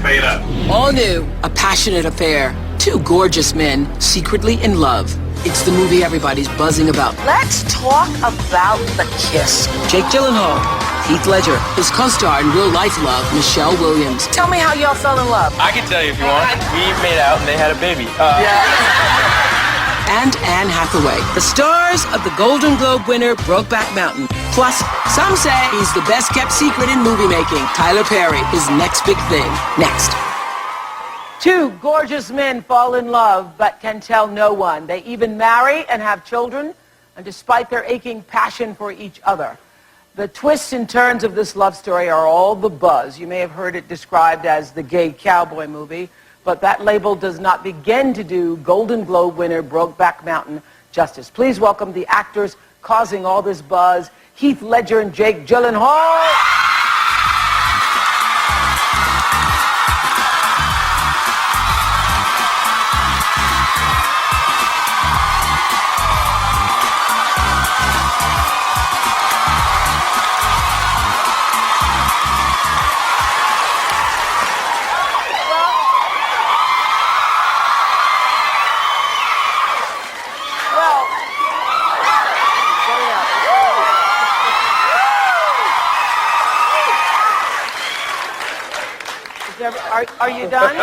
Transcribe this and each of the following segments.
beta. All new, a passionate affair. Two gorgeous men secretly in love. It's the movie everybody's buzzing about. Let's talk about the kiss. Jake Gyllenhaal, Heath Ledger, his co-star in real-life love, Michelle Williams. Tell me how y'all fell in love. I can tell you if you want. We made out and they had a baby. And Anne Hathaway, the stars of the Golden Globe winner Brokeback Mountain. Plus, some say he's the best-kept secret in movie making. Tyler Perry, his next big thing. Next. Two gorgeous men fall in love, but can tell no one. They even marry and have children, and despite their aching passion for each other. The twists and turns of this love story are all the buzz. You may have heard it described as the gay cowboy movie, but that label does not begin to do Golden Globe winner Brokeback Mountain justice. Please welcome the actors causing all this buzz, Heath Ledger and Jake Gyllenhaal. Are you done?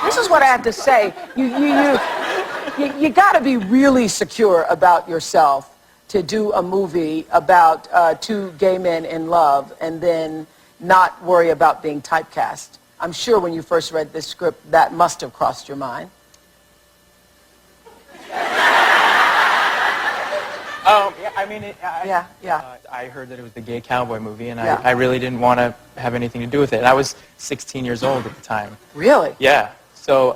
This is what I have to say. You got to be really secure about yourself to do a movie about two gay men in love and then not worry about being typecast. I'm sure when you first read this script, that must have crossed your mind. Yeah, I mean, I heard that it was the gay cowboy movie, and Yeah. I really didn't want to have anything to do with it. And I was 16 years old at the time. Really? Yeah. So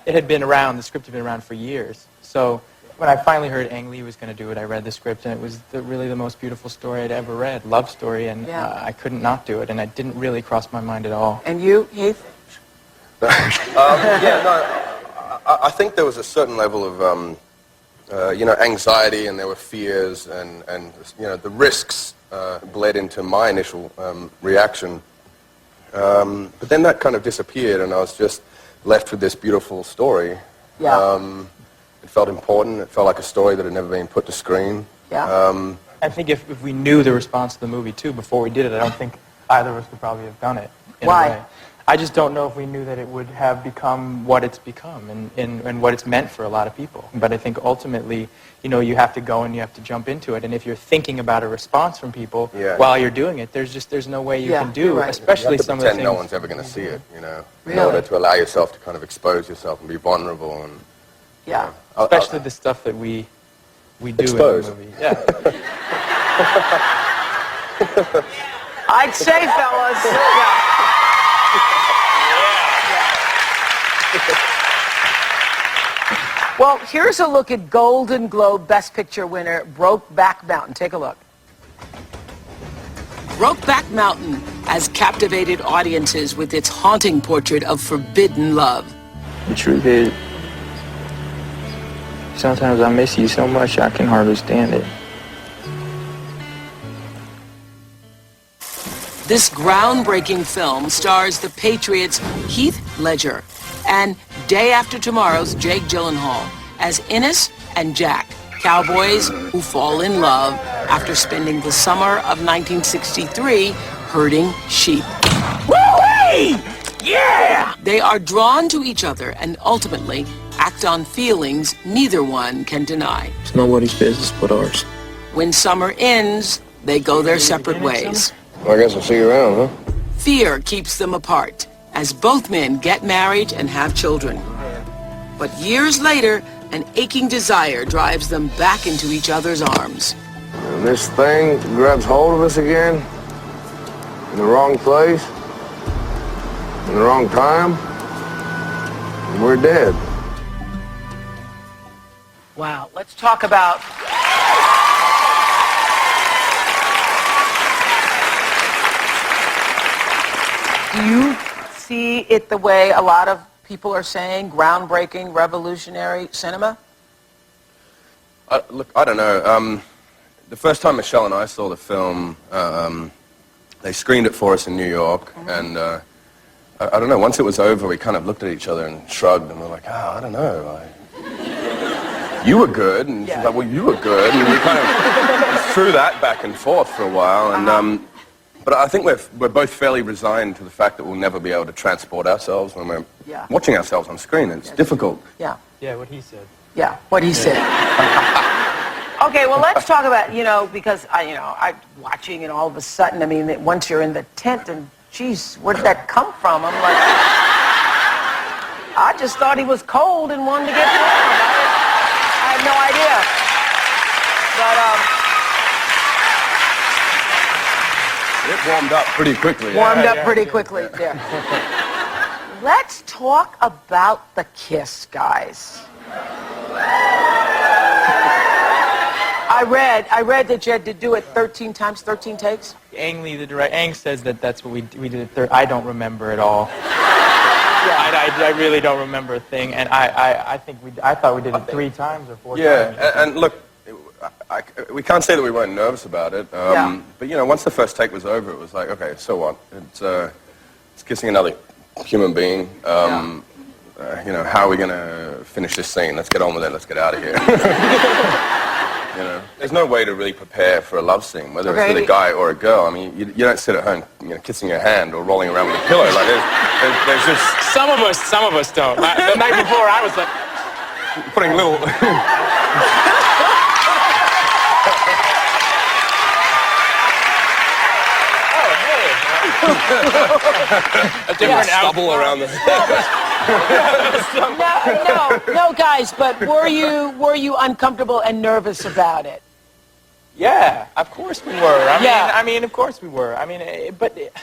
it had been around, the script had been around for years. So when I finally heard Ang Lee was going to do it, I read the script, and it was really the most beautiful story I'd ever read, love story, and I couldn't not do it, and it didn't really cross my mind at all. And you, Heath? I think there was a certain level of anxiety, and there were fears, and the risks bled into my initial reaction. But then that kind of disappeared, and I was just left with this beautiful story. Yeah. It felt important. It felt like a story that had never been put to screen. Yeah. I think if we knew the response to the movie, too, before we did it, I don't think either of us would probably have done it. Why? A way. I just don't know if we knew that it would have become what it's become and what it's meant for a lot of people. But I think ultimately, you have to go and you have to jump into it. And if you're thinking about a response from people while you're doing it, there's no way you can do, especially some of the things. No one's ever going to see it, Really? in order to allow yourself to kind of expose yourself and be vulnerable. And especially the stuff that we do expose. in the movie. Yeah. I'd say, fellas. Well, here's a look at Golden Globe Best Picture winner Brokeback Mountain. Take a look. Brokeback Mountain has captivated audiences with its haunting portrait of forbidden love. The truth is, sometimes I miss you so much I can hardly stand it. This groundbreaking film stars the Patriots' Heath Ledger and Day After Tomorrow's Jake Gyllenhaal as Innes and Jack, cowboys who fall in love after spending the summer of 1963 herding sheep. Woo-wee! Yeah! They are drawn to each other and ultimately act on feelings neither one can deny. It's nobody's business but ours. When summer ends, they go their separate ways. I guess I'll see you around, huh? Fear keeps them apart as both men get married and have children. But years later, an aching desire drives them back into each other's arms. And this thing grabs hold of us again in the wrong place, in the wrong time, and we're dead. Wow, let's talk about... Do you see it the way a lot of people are saying, groundbreaking, revolutionary cinema? Look, I don't know. The first time Michelle and I saw the film, they screened it for us in New York, and I don't know, once it was over, we kind of looked at each other and shrugged, and we're like, I don't know. You were good, and she's like, well, you were good, and we kind of threw that back and forth for a while, and but I think we're both fairly resigned to the fact that we'll never be able to transport ourselves when we're watching ourselves on screen. It's difficult. Yeah. Yeah, what he said. Yeah, what he said. Okay, well, let's talk about, because I'm watching, and all of a sudden, I mean, once you're in the tent, and geez, where did that come from? I'm like, I just thought he was cold and wanted to get warm. I had no idea. It warmed up pretty quickly. Warmed up pretty quickly there. Let's talk about the kiss, guys. I read that you had to do it 13 times, 13 takes. Ang Lee, the director, Ang says that that's what we did it. I don't remember at all. I really don't remember a thing, and I thought we did it 3 times or 4 times. Yeah, and look, we can't say that we weren't nervous about it, but once the first take was over, it was like, okay, so what? It's kissing another human being. How are we going to finish this scene? Let's get on with it. Let's get out of here. There's no way to really prepare for a love scene, whether it's with a guy or a girl. I mean, you don't sit at home, kissing your hand or rolling around with a pillow. Like there's just some of us don't. The night before, I was like putting little. A different stubble around the. No, guys. But were you uncomfortable and nervous about it? Yeah, of course we were. I mean, of course we were. I mean, but it's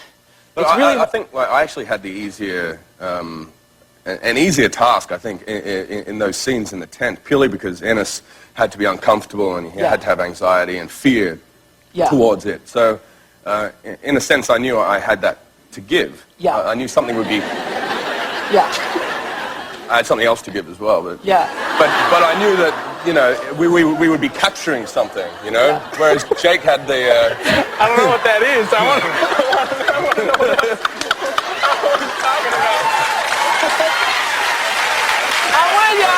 really. I think I actually had the easier, an easier task. I think in those scenes in the tent, purely because Ennis had to be uncomfortable and he had to have anxiety and fear towards it. So, in a sense, I knew I had that to give. Yeah. I knew something would be. Yeah. I had something else to give as well, but yeah. But I knew that we would be capturing something, Whereas Jake had the. I don't know what that is. I want to know what you're talking about. I'm with you.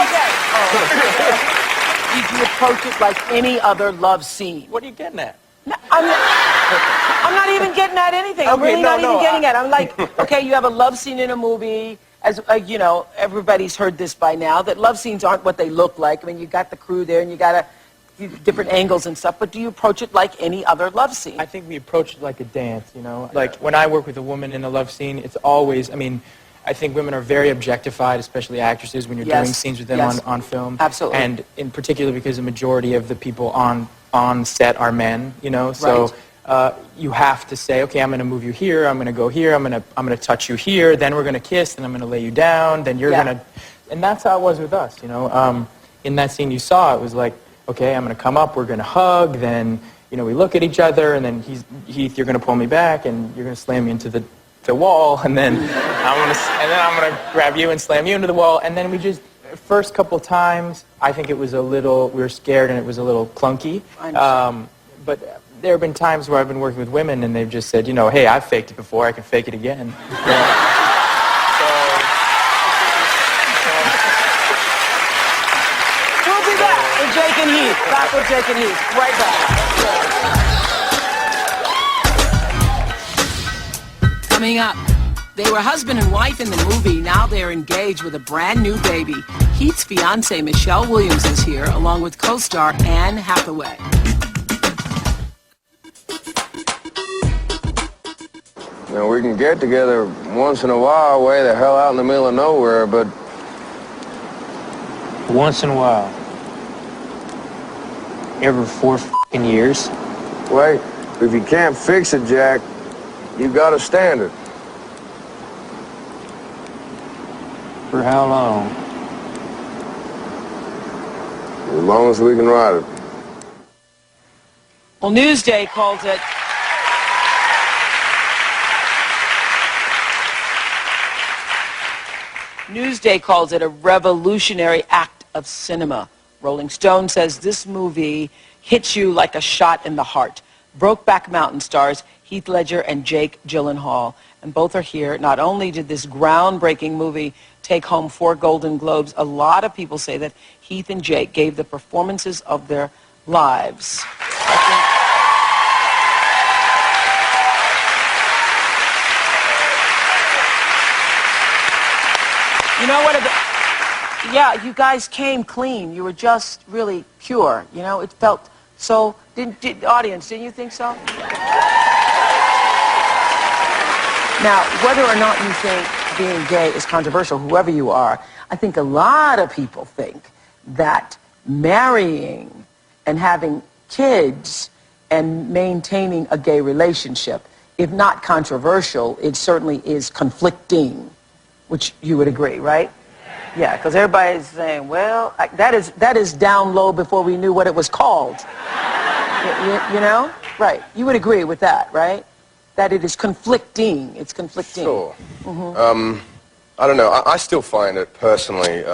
Okay. Did you approach it like any other love scene? What are you getting at? No, I'm not even getting at anything. I'm really not even getting at it. I'm like, okay, you have a love scene in a movie. As everybody's heard this by now, that love scenes aren't what they look like. I mean, you got the crew there, and you got different angles and stuff. But do you approach it like any other love scene? I think we approach it like a dance. Like when I work with a woman in a love scene, it's always. I mean, I think women are very objectified, especially actresses, when you're doing scenes with them on film. Absolutely. And in particular, because the majority of the people on set are men. So. You have to say, okay, I'm going to move you here, I'm going to go here, I'm going to touch you here, then we're going to kiss, then I'm going to lay you down, then you're going to, and that's how it was with us, In that scene you saw, it was like, okay, I'm going to come up, we're going to hug, then, we look at each other, and then Heath, you're going to pull me back, and you're going to slam me into the wall, and then I'm going to grab you and slam you into the wall, and then we just, first couple times, I think it was we were scared, and it was a little clunky, but there have been times where I've been working with women and they've just said, hey, I've faked it before, I can fake it again. We'll be back with Jake and Heath. Back with Jake and Heath. Right back. Coming up, they were husband and wife in the movie. Now they're engaged with a brand new baby. Heath's fiancée, Michelle Williams, is here, along with co-star Anne Hathaway. We can get together once in a while, way the hell out in the middle of nowhere, but... Once in a while. Every 4 fucking years. Wait, if you can't fix it, Jack, you got a standard. For how long? As long as we can ride it. Well, Newsday calls it... Newsday calls it a revolutionary act of cinema. Rolling Stone says this movie hits you like a shot in the heart. Brokeback Mountain stars Heath Ledger and Jake Gyllenhaal, and both are here. Not only did this groundbreaking movie take home 4 Golden Globes, a lot of people say that Heath and Jake gave the performances of their lives. You know what? Yeah, you guys came clean. You were just really pure. You know, it felt so. Audience, didn't you think so? Now, whether or not you think being gay is controversial, whoever you are, I think a lot of people think that marrying and having kids and maintaining a gay relationship, if not controversial, it certainly is conflicting, which you would agree, right? Yeah, because everybody's saying, well, that is down low before we knew what it was called. You know? Right. You would agree with that, right? That it is conflicting. It's conflicting. Sure. I don't know. I still find it personally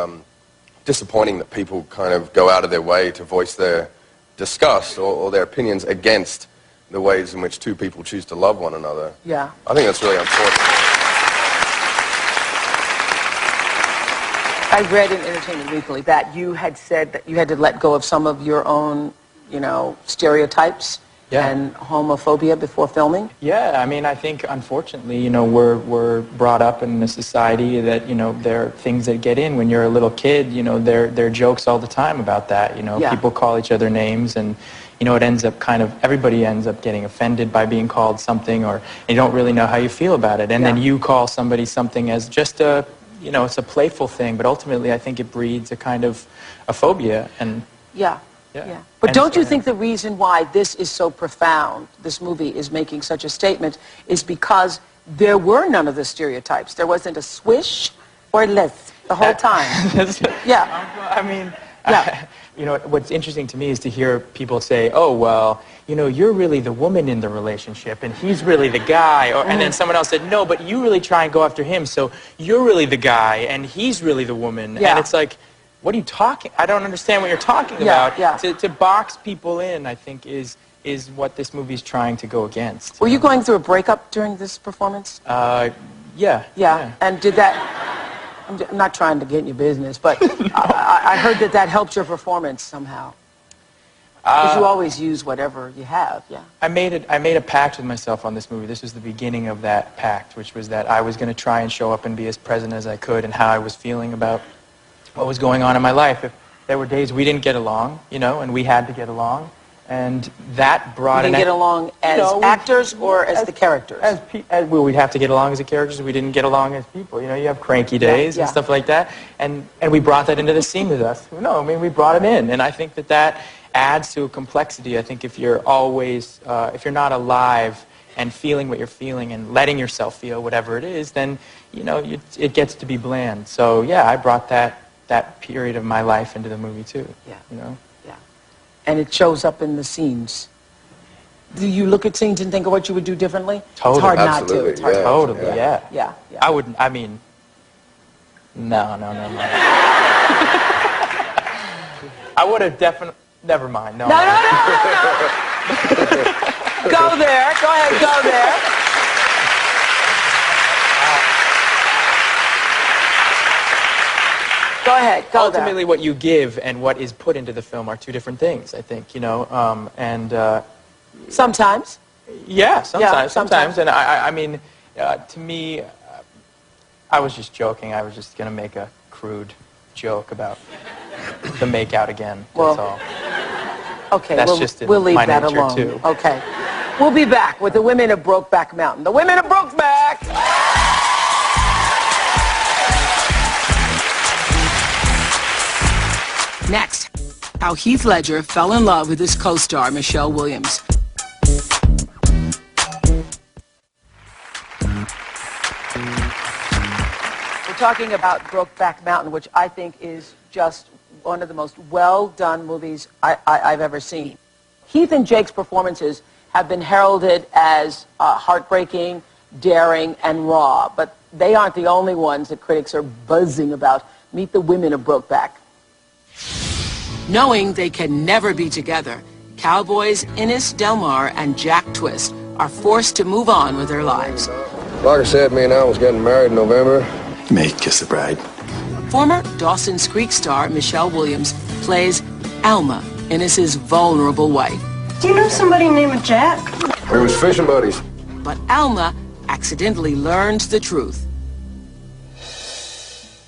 disappointing that people kind of go out of their way to voice their disgust or their opinions against the ways in which two people choose to love one another. Yeah. I think that's really unfortunate. I read in Entertainment Weekly that you had said that you had to let go of some of your own, you know, stereotypes and homophobia before filming. Yeah, I mean, I think, unfortunately, you know, we're brought up in a society that, you know, there are things that get in. When you're a little kid, you know, there are jokes all the time about that. You know, people call each other names, and, you know, it ends up kind of, everybody ends up getting offended by being called something, or you don't really know how you feel about it. And then you call somebody something as just a, you know, it's a playful thing, but ultimately I think it breeds a kind of a phobia. And Yeah. But don't you think the reason why this is so profound, this movie is making such a statement, is because there were none of the stereotypes. There wasn't a swish or a lisp the whole time. I mean, you know, what's interesting to me is to hear people say, oh, well, you know, you're really the woman in the relationship, and he's really the guy. Or, and then someone else said, no, but you really try and go after him, so you're really the guy, and he's really the woman. And it's like, what are you talking? I don't understand what you're talking about. To box people in, I think, is what this movie's trying to go against. Were you going through a breakup during this performance? Yeah. And did that... I'm not trying to get in your business, but I heard that helped your performance somehow. Because you always use whatever you have, I made a pact with myself on this movie. This was the beginning of that pact, which was that I was going to try and show up and be as present as I could and how I was feeling about what was going on in my life. If there were days we didn't get along, you know, and we had to get along, and that brought... You didn't get along as actors or as the characters? Well, we'd have to get along as the characters. We didn't get along as people. You know, you have cranky days and stuff like that. And we brought that into the scene with us. No, I mean, we brought it in. And I think that adds to a complexity. I think if you're always, if you're not alive and feeling what you're feeling and letting yourself feel whatever it is, then, you know, it gets to be bland. So, yeah, I brought that period of my life into the movie, too. You know? And it shows up in the scenes. Do you look at scenes and think of what you would do differently? Totally. It's hard Absolutely. not to. It's hard Totally, yeah. I wouldn't, I mean, no. I would have definitely, never mind, no. No. Go there. Go ahead, go there. Go ahead, go there. Ultimately, what you give and what is put into the film are two different things, I think, you know, Sometimes. Yeah, sometimes. And I mean, to me, I was just joking. I was just going to make a crude joke about the make-out again, that's all. Okay, that's just we'll leave my that nature, alone. too. Okay. We'll be back with the women of Brokeback Mountain. The women of Brokeback! Next, how Heath Ledger fell in love with his co-star, Michelle Williams. We're talking about Brokeback Mountain, which I think is just one of the most well-done movies I've ever seen. Heath and Jake's performances have been heralded as heartbreaking, daring, and raw, but they aren't the only ones that critics are buzzing about. Meet the women of Brokeback. Knowing they can never be together, cowboys Innes Delmar and Jack Twist are forced to move on with their lives. Like I said, me and Al was getting married in November. You may kiss the bride. Former Dawson's Creek star Michelle Williams plays Alma, Innes's vulnerable wife. Do you know somebody named Jack? We was fishing buddies. But Alma accidentally learns the truth.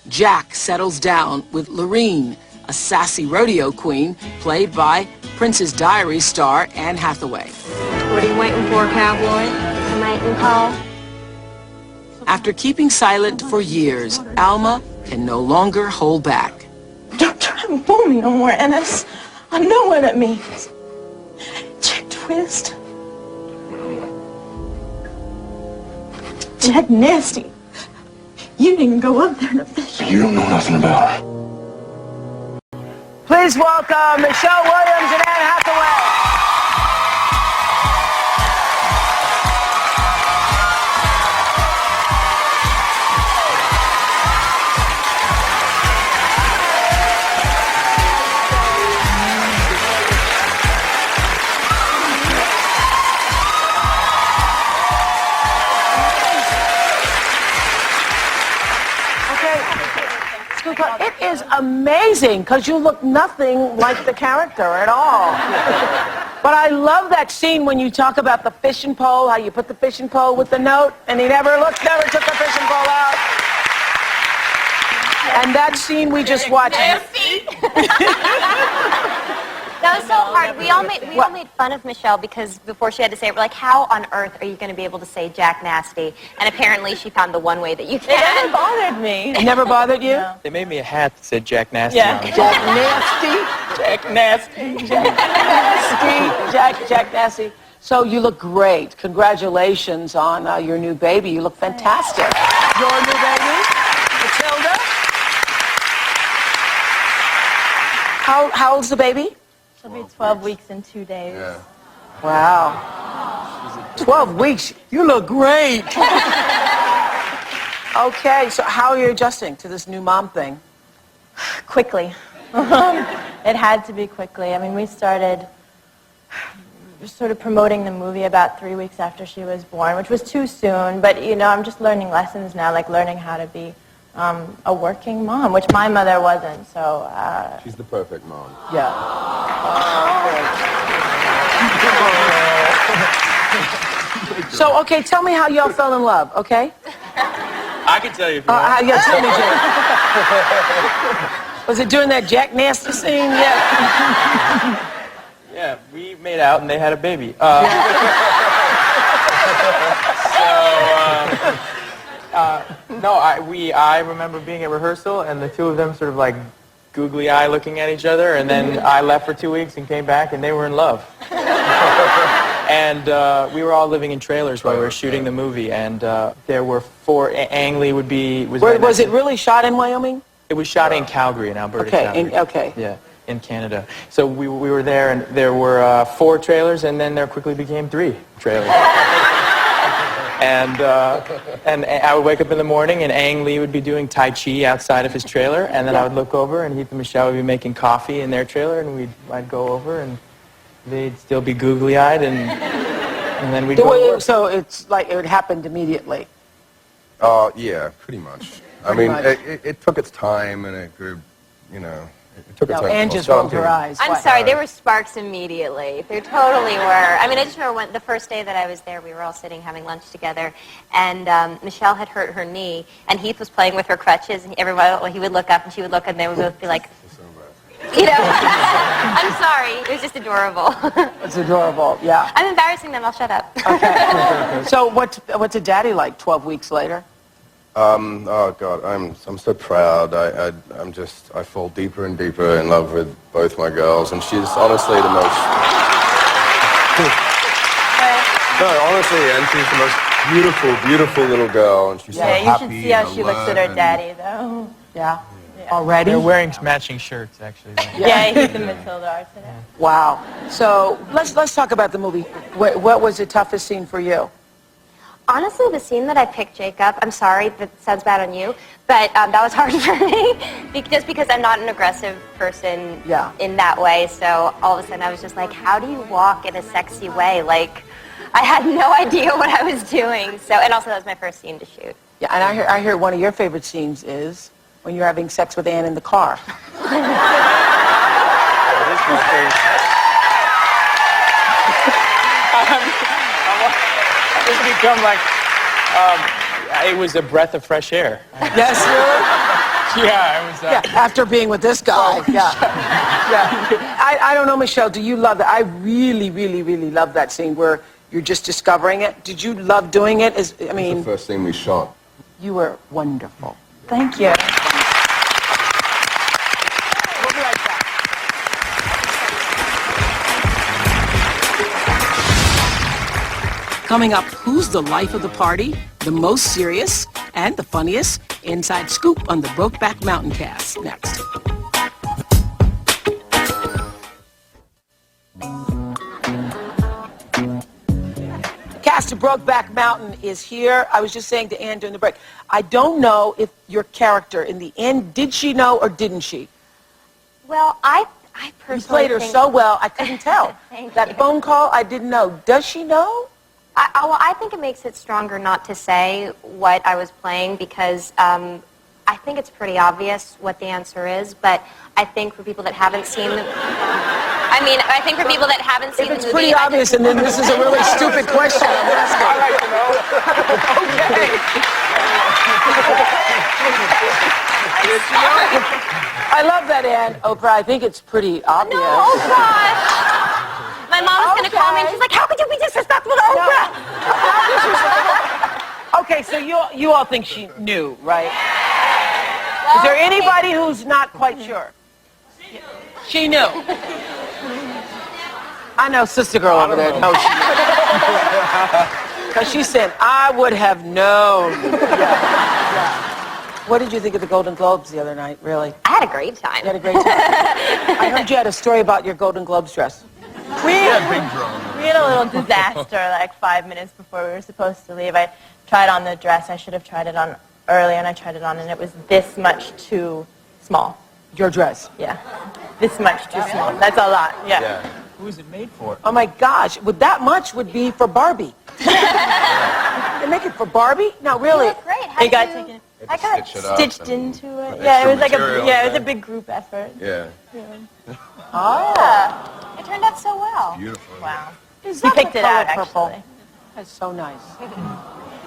Jack settles down with Lorene, a sassy rodeo queen played by Princess Diaries star Anne Hathaway. What are you waiting for, cowboy? The mating call? After keeping silent for years, Alma can no longer hold back. Don't try and fool me no more, Ennis. I know what it means. Jack Twist. Jack Nasty. You didn't go up there to fish. You don't know nothing about her. Please welcome Michelle Williams and Anne Hathaway. It is amazing because you look nothing like the character at all. But I love that scene when you talk about the fishing pole, how you put the fishing pole with the note, and he never took the fishing pole out. And that scene we just watched. That was so hard. We all made fun of Michelle because before she had to say it, we're like, how on earth are you going to be able to say Jack Nasty? And apparently she found the one way that you can. It never bothered me. It never bothered you? No. They made me a hat that said Jack Nasty Yeah. on it. Jack Nasty, Jack Nasty, Jack Nasty, Jack Nasty. So you look great. Congratulations on your new baby. You look fantastic. Your new baby, Matilda. How old's the baby? She'll be 12 weeks in 2 days. Yeah. Wow. 12 weeks. You look great. Okay, so how are you adjusting to this new mom thing? Quickly. It had to be quickly. I mean, we started sort of promoting the movie about 3 weeks after she was born, which was too soon. But, you know, I'm just learning lessons now, like learning how to be a working mom, which my mother wasn't. So She's the perfect mom. Yeah. So, okay, tell me how y'all fell in love, okay? I can tell you if you want. Yeah, tell me, Jay. Was it during that Jack Nasty scene? Yeah. Yeah, we made out and they had a baby. I remember being at rehearsal and the two of them sort of like googly eye looking at each other, and then I left for 2 weeks and came back and they were in love. And we were all living in trailers while we were shooting the movie, and there were four. Ang Lee was it really shot in Wyoming? It was shot in Calgary, in Alberta. Okay, Calgary. Yeah, in Canada. So we were there, and there were 4 trailers, and then there quickly became 3 trailers. And I would wake up in the morning, and Ang Lee would be doing Tai Chi outside of his trailer, and then I would look over, and Heath and Michelle would be making coffee in their trailer, and I'd go over, and they'd still be googly-eyed, and then we'd go to work. So it's like it happened immediately? Yeah, pretty much. I mean, it took its time, and it grew, you know, it took its time. Anne just rolled her eyes. I'm sorry, there were sparks immediately. There totally were. I mean, I just remember the first day that I was there, we were all sitting having lunch together, and Michelle had hurt her knee, and Heath was playing with her crutches, and he would look up, and she would look, and they would both be like, you know, I'm sorry. It was just adorable. It's adorable, yeah. I'm embarrassing them. I'll shut up. Okay. So what's a daddy like 12 weeks later? Oh God, I'm so proud. I fall deeper and deeper in love with both my girls, and she's honestly the most. No, honestly, and she's the most beautiful little girl, and she's so happy. Yeah, you should see how she looks at her daddy, though. Yeah. Already? They're wearing matching shirts, actually. Yeah, Heath and Matilda are today. Wow. So let's talk about the movie. What was the toughest scene for you? Honestly, the scene that I picked Jake up, I'm sorry, that sounds bad on you, but that was hard for me, just because I'm not an aggressive person in that way, so all of a sudden I was just like, how do you walk in a sexy way? Like, I had no idea what I was doing, so, and also that was my first scene to shoot. Yeah, and I hear one of your favorite scenes is when you're having sex with Anne in the car. That is my favorite. It's become like, it was a breath of fresh air. Yes, really? Yeah, it was. After being with this guy, yeah. I don't know, Michelle, do you love that? I really, really, really love that scene where you're just discovering it. Did you love doing it? It's the first scene we shot. You were wonderful. Thank you. We'll be right back. Coming up, who's the life of the party, the most serious, and the funniest? Inside scoop on the Brokeback Mountain cast. Next. The cast of Brokeback Mountain is here. I was just saying to Anne during the break, I don't know if your character in the end, did she know or didn't she? Well, I personally You played her think... so well, I couldn't tell. Thank That you. phone call, I didn't know. Does she know? Well, I think it makes it stronger not to say what I was playing because I think it's pretty obvious what the answer is, but I think for people that haven't seen the... I think for people that haven't seen If the it's movie... pretty obvious, and then this is a really stupid question I'm asking. I'd like to know. I love that, Anne. Oprah, I think it's pretty obvious. No, oh gosh! My mom's going to call me and she's like, how could you be disrespectful to Oprah? Okay, so you all think she knew, right? Is there anybody who's not quite sure? She knew. I know Sister Girl over there knows she knew. Because she said, I would have known. Yeah. What did you think of the Golden Globes the other night, really? I had a great time. You had a great time? I heard you had a story about your Golden Globes dress. We had a little disaster like 5 minutes before we were supposed to leave. I tried on the dress. I should have tried it on earlier, and I tried it on, and it was this much too small. Your dress? Yeah. This much too small. That's a lot. Yeah. Who is it made for? Oh my gosh, that much would be for Barbie. They make it for Barbie? No, really. That's great. It got taken. I got Stitch it up Stitched and into it. put Yeah, it was extra like material it in was a there. big group effort. Yeah. Oh. It turned out so well. Beautiful. Wow. Is He that picked the it color out, purple? actually. That's so nice.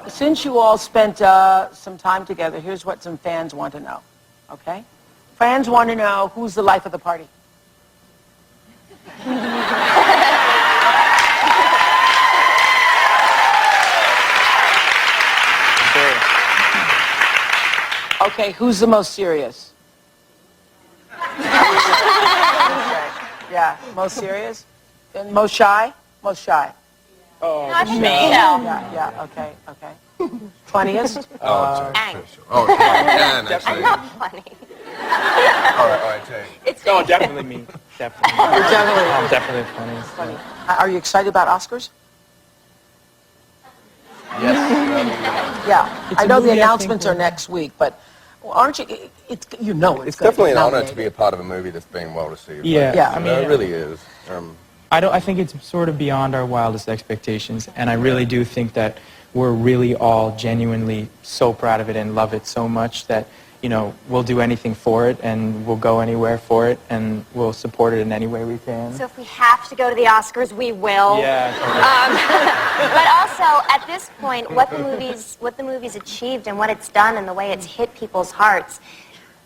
Since you all spent some time together, here's what some fans want to know, okay? Fans want to know who's the life of the party. Okay, who's the most serious? Yeah, most serious? And most shy? Most shy. Not me. Yeah, okay. Funniest? Ang. Oh, yeah, actually. I'm not funny. All right, Jay. It's Oh, definitely me. Definitely. You're definitely I'm definitely funny. funny. Are you excited about Oscars? Yes. Yeah. It's I a know the movie I think announcements are next week, but aren't you? It's It's gonna definitely get an honor to nominated. be a part of a movie that's being well received. Yeah. Yeah. I mean, It really is. I think it's sort of beyond our wildest expectations, and I really do think that we're really all genuinely so proud of it and love it so much that, you know, we'll do anything for it and we'll go anywhere for it and we'll support it in any way we can. So if we have to go to the Oscars, we will. Yeah. But also, at this point, what the movie's achieved and what it's done and the way it's hit people's hearts,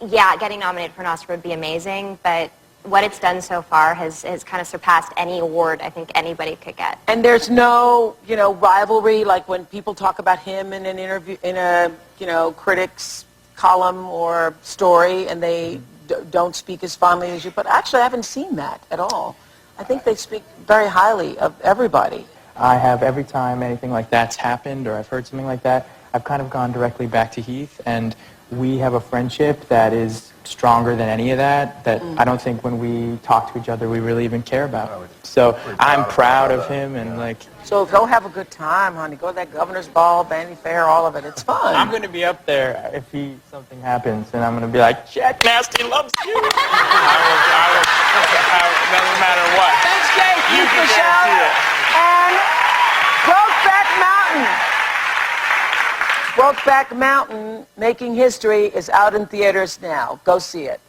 yeah, getting nominated for an Oscar would be amazing, but what it's done so far has kind of surpassed any award I think anybody could get. And there's no, rivalry, like when people talk about him in an interview, in a, critics column or story, and they don't speak as fondly as you. But actually, I haven't seen that at all. I think they speak very highly of everybody. I have, every time anything like that's happened or I've heard something like that, I've kind of gone directly back to Heath, and we have a friendship that is stronger than any of that, I don't think when we talk to each other we really even care about. So I'm proud of him, and like... So go have a good time, honey. Go to that governor's ball, Vanity Fair, all of it. It's fun. I'm going to be up there if something happens, and I'm going to be like, Jack Nasty loves you. I will, doesn't matter what. Thanks, Jake. You Heath, can Michelle, guarantee it. and Brokeback Mountain. Brokeback Mountain, Making History, is out in theaters now. Go see it.